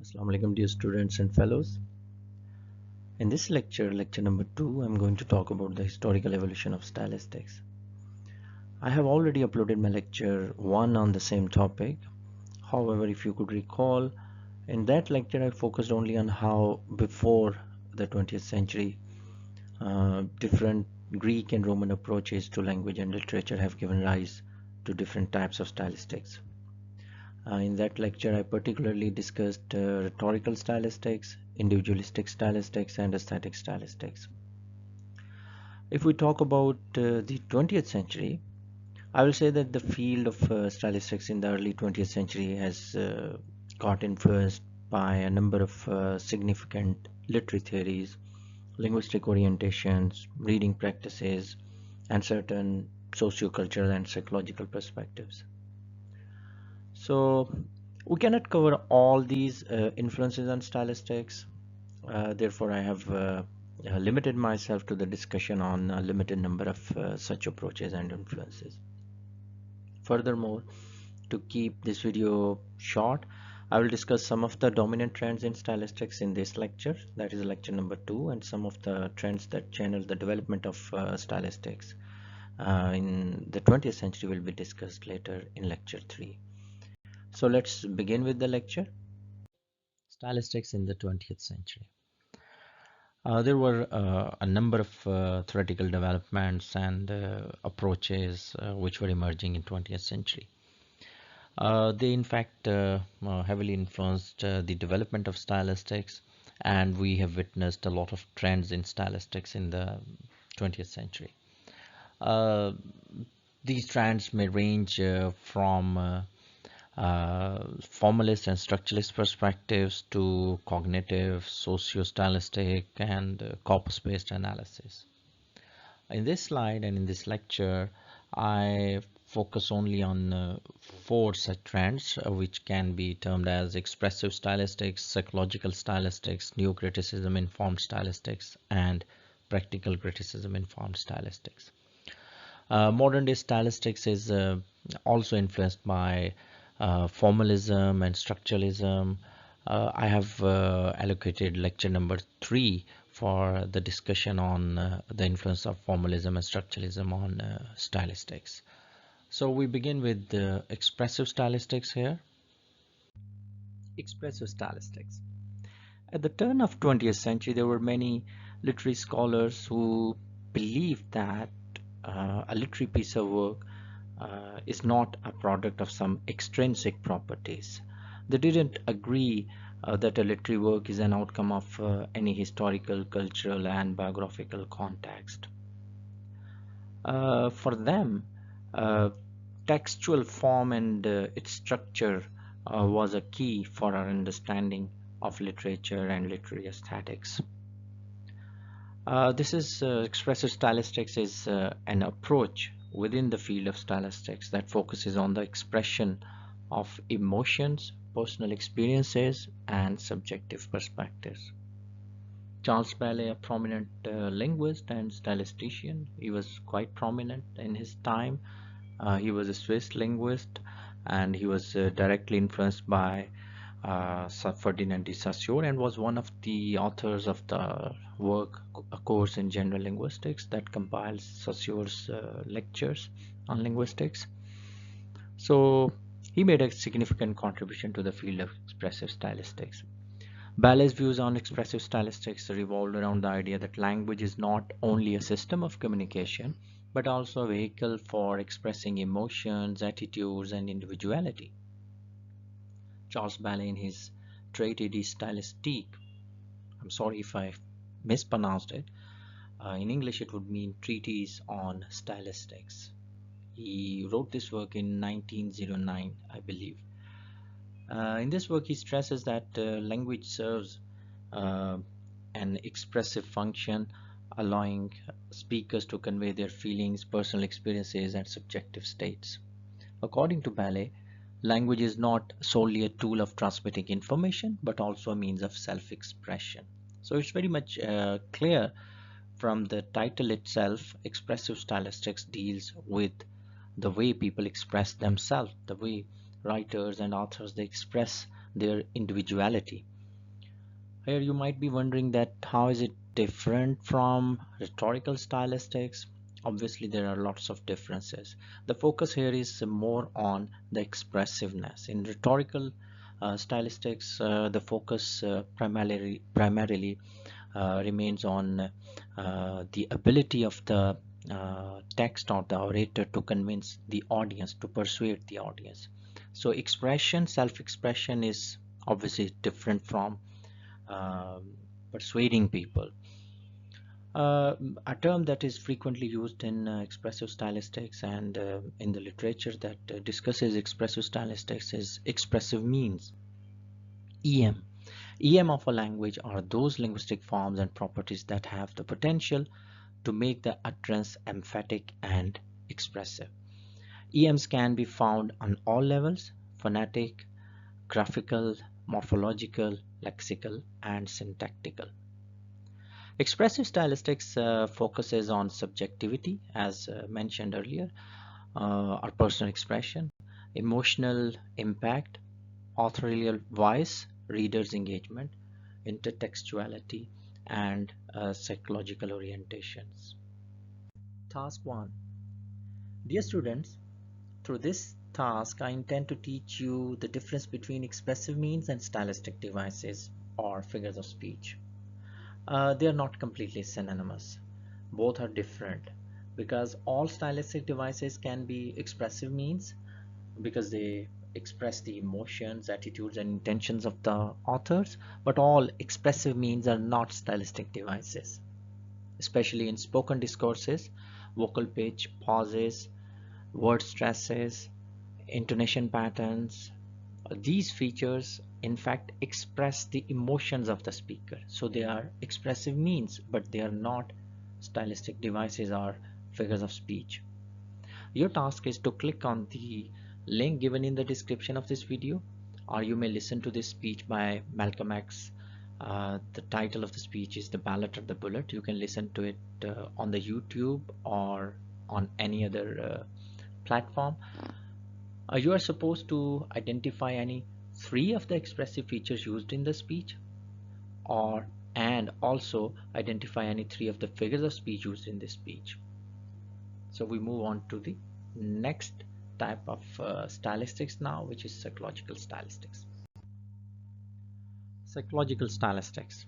Assalamu alaikum, dear students and fellows. In this lecture, lecture number 2, I'm going to talk about the historical evolution of stylistics. I have already uploaded my lecture 1 on the same topic. However, if you could recall, in that lecture I focused only on how before the 20th century different Greek and Roman approaches to language and literature have given rise to different types of stylistics. In that lecture, I particularly discussed rhetorical stylistics, individualistic stylistics, and aesthetic stylistics. If we talk about the 20th century, I will say that the field of stylistics in the early 20th century has got influenced by a number of significant literary theories, linguistic orientations, reading practices, and certain sociocultural and psychological perspectives. So we cannot cover all these influences on stylistics. Therefore, I have limited myself to the discussion on a limited number of such approaches and influences. Furthermore, to keep this video short, I will discuss some of the dominant trends in stylistics in this lecture, that is lecture number 2, and some of the trends that channel the development of stylistics in the 20th century will be discussed later in lecture 3. So let's begin with the lecture. Stylistics in the 20th century. There were a number of theoretical developments and approaches which were emerging in 20th century. They in fact heavily influenced the development of stylistics, and we have witnessed a lot of trends in stylistics in the 20th century. These trends may range from formalist and structuralist perspectives to cognitive, socio-stylistic, and corpus-based analysis. In this slide and in this lecture, I focus only on 4 such trends, which can be termed as expressive stylistics, psychological stylistics, neo-criticism informed stylistics, and practical criticism informed stylistics. Modern day stylistics is also influenced by formalism and structuralism. I have allocated lecture number 3 for the discussion on the influence of formalism and structuralism on stylistics. So we begin with expressive stylistics here. Expressive stylistics. At the turn of 20th century, there were many literary scholars who believed that a literary piece of work is not a product of some extrinsic properties. They didn't agree that a literary work is an outcome of any historical, cultural, and biographical context. For them, textual form and its structure was a key for our understanding of literature and literary aesthetics. This is expressive stylistics is an approach within the field of stylistics that focuses on the expression of emotions, personal experiences, and subjective perspectives. Charles Bailey, a prominent linguist and stylistician, he was quite prominent in his time. He was a Swiss linguist, and he was directly influenced by Ferdinand de Saussure, and was one of the authors of the work A Course in General Linguistics that compiles Saussure's lectures on linguistics. So he made a significant contribution to the field of expressive stylistics. Ballet's views on expressive stylistics revolved around the idea that language is not only a system of communication, but also a vehicle for expressing emotions, attitudes, and individuality. Charles Bailey, in his Traité de Stylistique, I'm sorry if I mispronounced it, in English it would mean Treatise on Stylistics. He wrote this work in 1909, I believe. In this work, he stresses that language serves an expressive function, allowing speakers to convey their feelings, personal experiences, and subjective states. According to Bailey, language is not solely a tool of transmitting information, but also a means of self-expression. So it's very much clear from the title itself. Expressive stylistics deals with the way people express themselves, the way writers and authors, they express their individuality. Here you might be wondering that how is it different from rhetorical stylistics? Obviously, there are lots of differences. The focus here is more on the expressiveness. In rhetorical stylistics, the focus primarily remains on the ability of the text or the orator to convince the audience, to persuade the audience. So expression, self-expression is obviously different from persuading people. A term that is frequently used in expressive stylistics and in the literature that discusses expressive stylistics is expressive means, EM. EM of a language are those linguistic forms and properties that have the potential to make the utterance emphatic and expressive. EMs can be found on all levels: phonetic, graphical, morphological, lexical, and syntactical. Expressive stylistics focuses on subjectivity, as mentioned earlier, or personal expression, emotional impact, authorial voice, reader's engagement, intertextuality, and psychological orientations. Task 1. Dear students, through this task, I intend to teach you the difference between expressive means and stylistic devices or figures of speech. They are not completely synonymous. Both are different because all stylistic devices can be expressive means because they express the emotions, attitudes, and intentions of the authors, but all expressive means are not stylistic devices. Especially in spoken discourses, vocal pitch, pauses, word stresses, intonation patterns, these features in fact express the emotions of the speaker. So they are expressive means, but they are not stylistic devices or figures of speech. Your task is to click on the link given in the description of this video, or you may listen to this speech by Malcolm X. The title of the speech is The Ballot or the Bullet. You can listen to it on the YouTube or on any other platform. You are supposed to identify any 3 of the expressive features used in the speech, and also identify any 3 of the figures of speech used in this speech. So we move on to the next type of stylistics now, which is psychological stylistics. Psychological stylistics.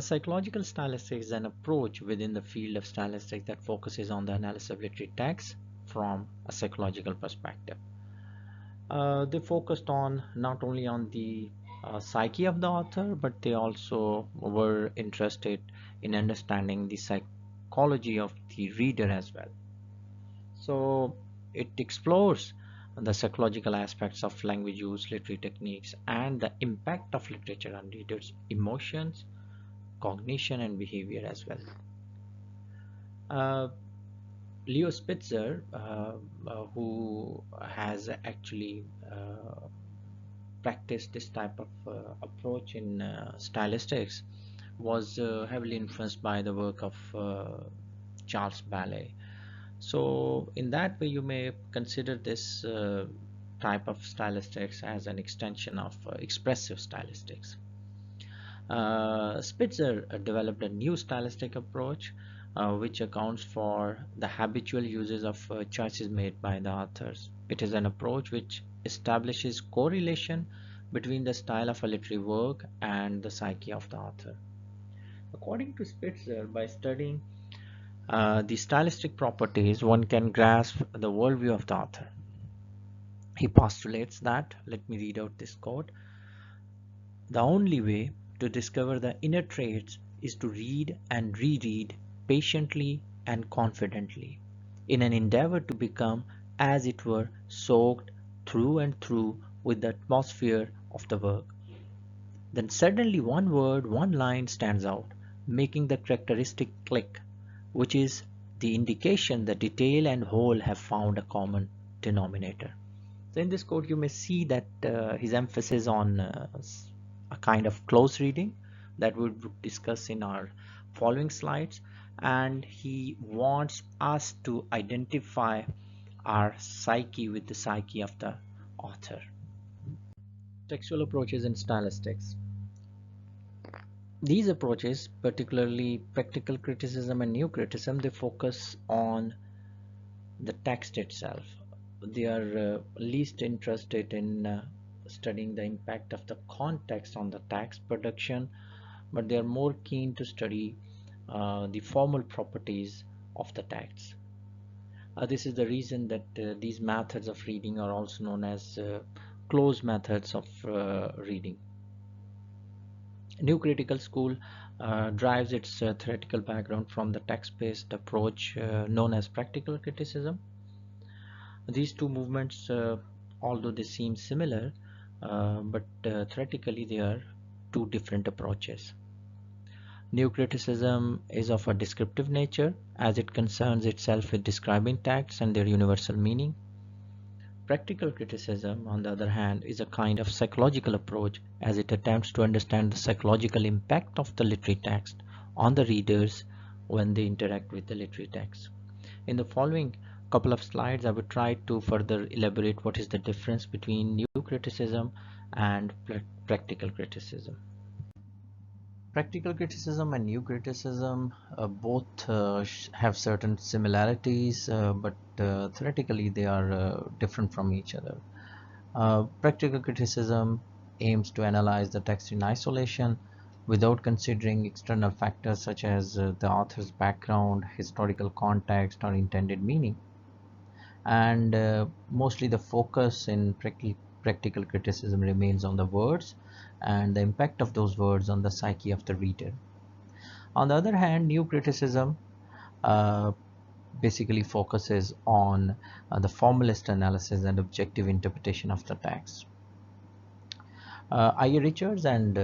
Psychological stylistics is an approach within the field of stylistics that focuses on the analysis of literary text from a psychological perspective. They focused on not only on the psyche of the author, but they also were interested in understanding the psychology of the reader as well. So it explores the psychological aspects of language use, literary techniques, and the impact of literature on readers' emotions, cognition, and behavior as well. Leo Spitzer, who has actually practiced this type of approach in stylistics, was heavily influenced by the work of Charles Bailey. So in that way, you may consider this type of stylistics as an extension of expressive stylistics. Spitzer developed a new stylistic approach which accounts for the habitual uses of choices made by the authors. It is an approach which establishes correlation between the style of a literary work and the psyche of the author. According to Spitzer, by studying the stylistic properties, one can grasp the worldview of the author. He postulates that, let me read out this quote, "The only way to discover the inner traits is to read and reread patiently and confidently, in an endeavor to become, as it were, soaked through and through with the atmosphere of the work. Then suddenly one word, one line stands out, making the characteristic click, which is the indication that detail and whole have found a common denominator." So in this quote, you may see that his emphasis on a kind of close reading that we would discuss in our following slides, and he wants us to identify our psyche with the psyche of the author. Textual approaches in stylistics. These approaches, particularly practical criticism and new criticism, they focus on the text itself. They are least interested in studying the impact of the context on the text production, but they are more keen to study the formal properties of the text. This is the reason that these methods of reading are also known as closed methods of reading. New critical school drives its theoretical background from the text-based approach known as practical criticism. These two movements, although they seem similar, but theoretically they are two different approaches. New criticism is of a descriptive nature as it concerns itself with describing texts and their universal meaning. Practical criticism, on the other hand, is a kind of psychological approach as it attempts to understand the psychological impact of the literary text on the readers when they interact with the literary text. In the following couple of slides, I will try to further elaborate what is the difference between new criticism and practical criticism. Practical criticism and new criticism both have certain similarities, but theoretically they are different from each other. Practical criticism aims to analyze the text in isolation without considering external factors such as the author's background, historical context, or intended meaning. And mostly the focus in practical criticism remains on the words and the impact of those words on the psyche of the reader. On the other hand, new criticism uh, basically focuses on the formalist analysis and objective interpretation of the text. I. Richards and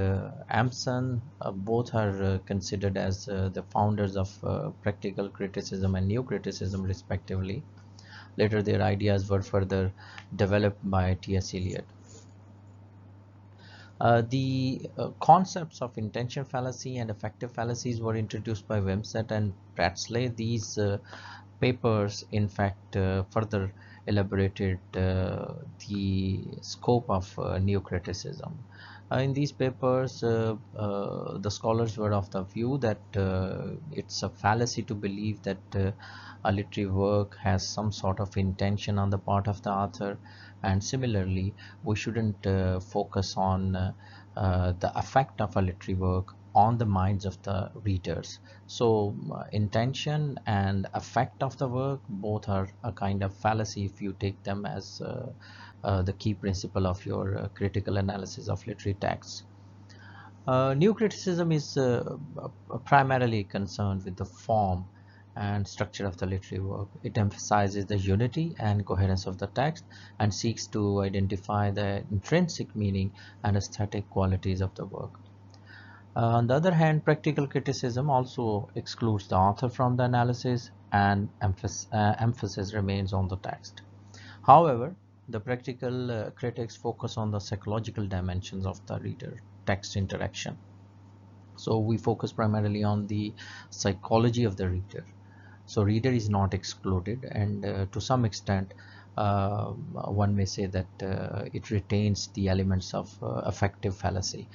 Ampson both are considered as the founders of practical criticism and new criticism respectively. Later their ideas were further developed by T.S. Eliot. The concepts of intention fallacy and effective fallacies were introduced by Wimsatt and Bradsley. These papers, in fact, further elaborated the scope of neo-criticism. In these papers, the scholars were of the view that it's a fallacy to believe that a literary work has some sort of intention on the part of the author, and similarly we shouldn't focus on the effect of a literary work on the minds of the readers. So intention and effect of the work both are a kind of fallacy if you take them as the key principle of your critical analysis of literary texts. New criticism is primarily concerned with the form and structure of the literary work. It emphasizes the unity and coherence of the text and seeks to identify the intrinsic meaning and aesthetic qualities of the work. On the other hand, practical criticism also excludes the author from the analysis and emphasis remains on the text. However, the practical critics focus on the psychological dimensions of the reader-text interaction. So we focus primarily on the psychology of the reader. So reader is not excluded, and to some extent one may say that it retains the elements of affective fallacy.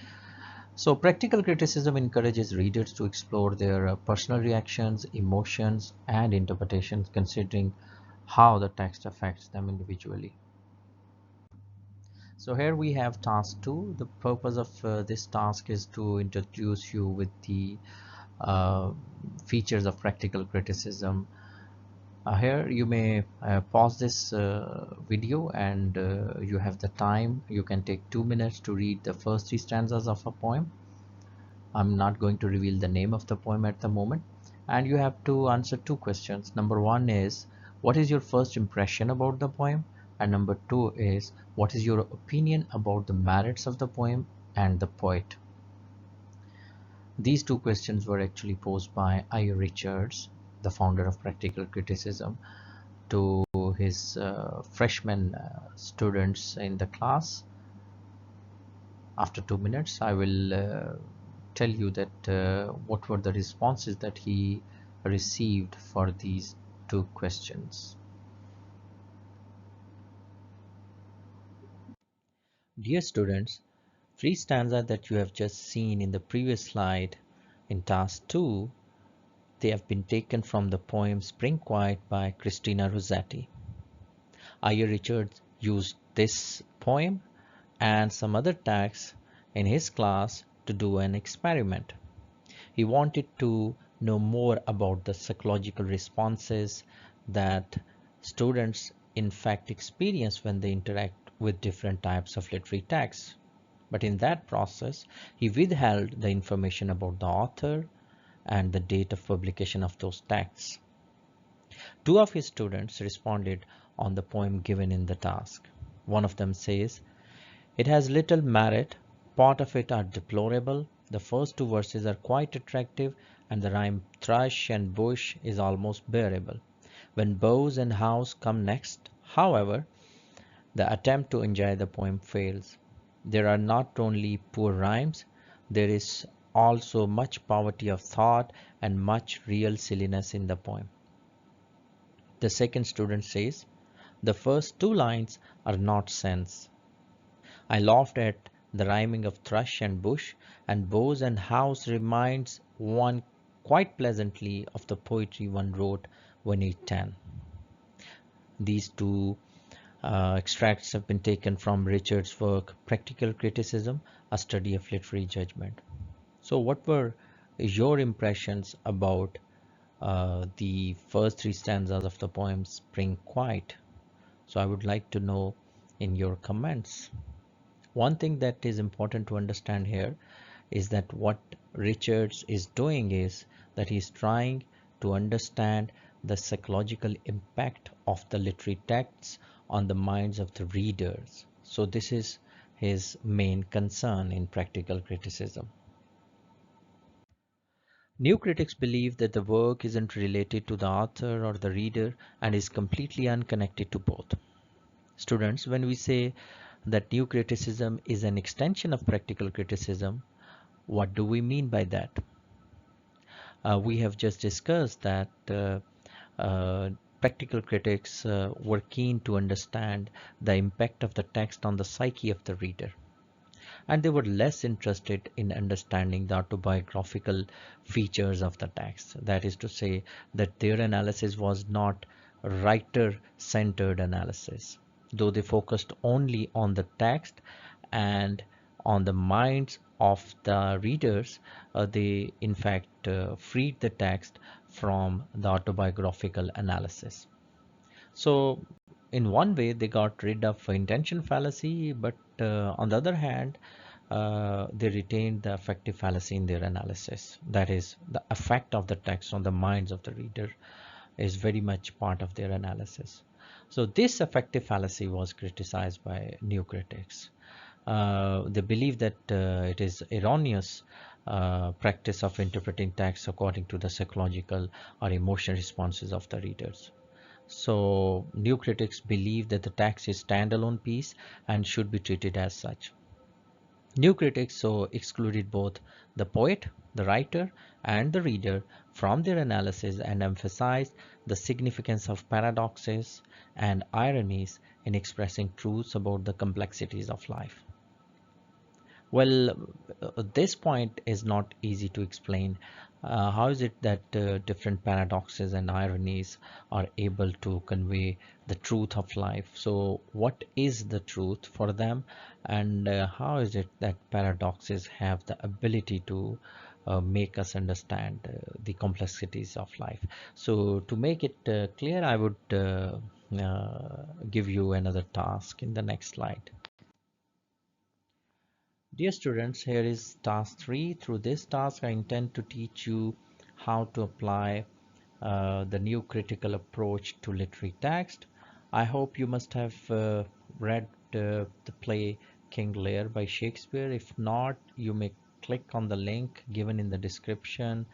So practical criticism encourages readers to explore their personal reactions, emotions, and interpretations, considering how the text affects them individually. So here we have task 2. The purpose of this task is to introduce you with the uh, features of practical criticism. Here you may pause this video, and you have the time. You can take 2 minutes to read the first 3 stanzas of a poem. I'm not going to reveal the name of the poem at the moment. And you have to answer 2 questions. Number 1 is, what is your first impression about the poem? And number 2 is, what is your opinion about the merits of the poem and the poet? These 2 questions were actually posed by I. Richards, the founder of practical criticism, to his freshman students in the class. After 2 minutes, I will tell you that what were the responses that he received for these 2 questions. Dear students, Three stanzas that you have just seen in the previous slide in task 2, they have been taken from the poem Spring Quiet by Christina Rossetti. I.A. Richards used this poem and some other texts in his class to do an experiment. He wanted to know more about the psychological responses that students in fact experience when they interact with different types of literary texts. But in that process, he withheld the information about the author and the date of publication of those texts. Two of his students responded on the poem given in the task. One of them says, "It has little merit, part of it are deplorable, the first two verses are quite attractive, and the rhyme thrush and bush is almost bearable. When bows and house come next, however, the attempt to enjoy the poem fails. There are not only poor rhymes, there is also much poverty of thought and much real silliness in the poem." The second student says, "The first two lines are not sense. I laughed at the rhyming of thrush and bush, and bows and house reminds one quite pleasantly of the poetry one wrote when he 10." These two extracts have been taken from Richard's work, Practical Criticism, a Study of Literary Judgment. So what were your impressions about the first three stanzas of the poem Spring Quiet? So I would like to know in your comments. One thing that is important to understand here is that what Richards is doing is that he's trying to understand the psychological impact of the literary texts on the minds of the readers. So this is his main concern in practical criticism. New critics believe that the work isn't related to the author or the reader and is completely unconnected to both. Students, when we say that new criticism is an extension of practical criticism, what do we mean by that? We have just discussed that practical critics were keen to understand the impact of the text on the psyche of the reader, and they were less interested in understanding the autobiographical features of the text. That is to say, that their analysis was not writer-centered analysis. Though they focused only on the text and on the minds of the readers, they in fact freed the text from the autobiographical analysis. So in one way they got rid of intention fallacy, but on the other hand, they retained the affective fallacy in their analysis. That is, the effect of the text on the minds of the reader is very much part of their analysis. So this affective fallacy was criticized by new critics. They believe that it is erroneous practice of interpreting text according to the psychological or emotional responses of the readers. So new critics believe that the text is standalone piece and should be treated as such. New critics so excluded both the poet, the writer, and the reader from their analysis and emphasized the significance of paradoxes and ironies in expressing truths about the complexities of life. Well, this point is not easy to explain. How is it that different paradoxes and ironies are able to convey the truth of life? So, what is the truth for them, and how is it that paradoxes have the ability to make us understand the complexities of life? So, to make it clear, I would give you another task in the next slide. Dear students, here is task 3. Through this task, I intend to teach you how to apply the new critical approach to literary text. I hope you must have read the play King Lear by Shakespeare. If not, you may click on the link given in the description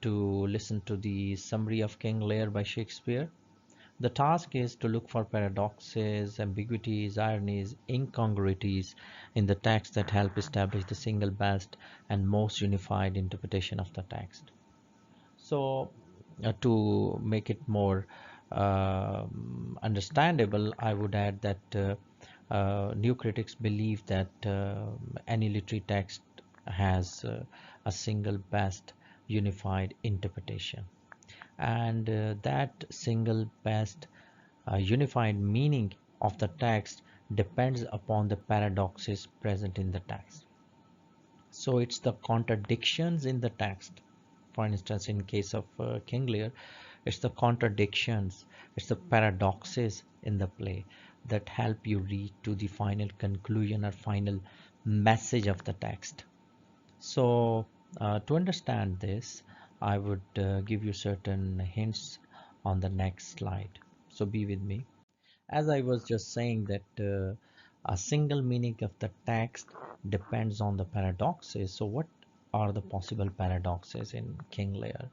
to listen to the summary of King Lear by Shakespeare. The task is to look for paradoxes, ambiguities, ironies, incongruities in the text that help establish the single best and most unified interpretation of the text. So, to make it more understandable, I would add that New critics believe that any literary text has a single best unified interpretation, and that single best unified meaning of the text depends upon the paradoxes present in the text. So it's the contradictions in the text. For instance, in case of King Lear, it's the contradictions, it's the paradoxes in the play that help you reach to the final conclusion or final message of the text. So to understand this, I would give you certain hints on the next slide. So be with me. As I was just saying that a single meaning of the text depends on the paradoxes. So what are the possible paradoxes in King Lear?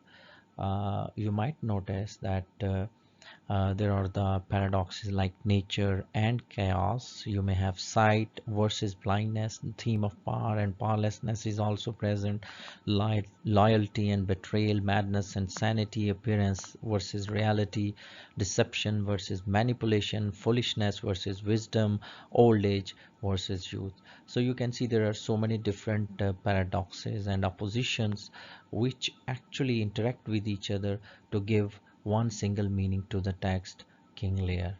You might notice that there are the paradoxes like nature and chaos. You may have sight versus blindness. The theme of power and powerlessness is also present. Loyalty and betrayal, madness and sanity, appearance versus reality, deception versus manipulation, foolishness versus wisdom, old age versus youth. So you can see there are so many different paradoxes and oppositions which actually interact with each other to give one single meaning to the text King Lear.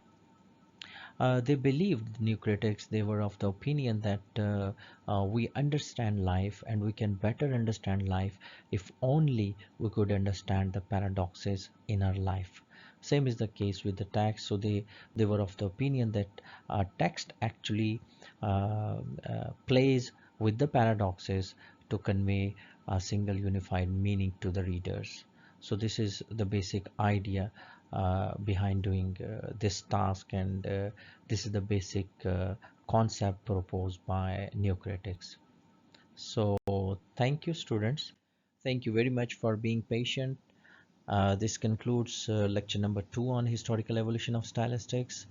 They believed, new critics, they were of the opinion that we understand life and we can better understand life if only we could understand the paradoxes in our life. Same is the case with the text. So they were of the opinion that text actually plays with the paradoxes to convey a single unified meaning to the readers. So this is the basic idea behind doing this task, and this is the basic concept proposed by neocritics. So thank you, students. Thank you very much for being patient. This concludes lecture number 2 on historical evolution of stylistics.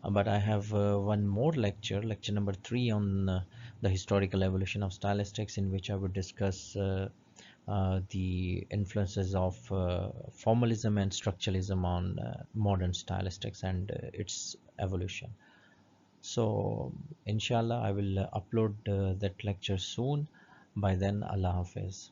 But I have one more lecture, lecture number 3 on the historical evolution of stylistics, in which I would discuss the influences of formalism and structuralism on modern stylistics and its evolution. So, inshallah, I will upload that lecture soon. By then, Allah Hafiz.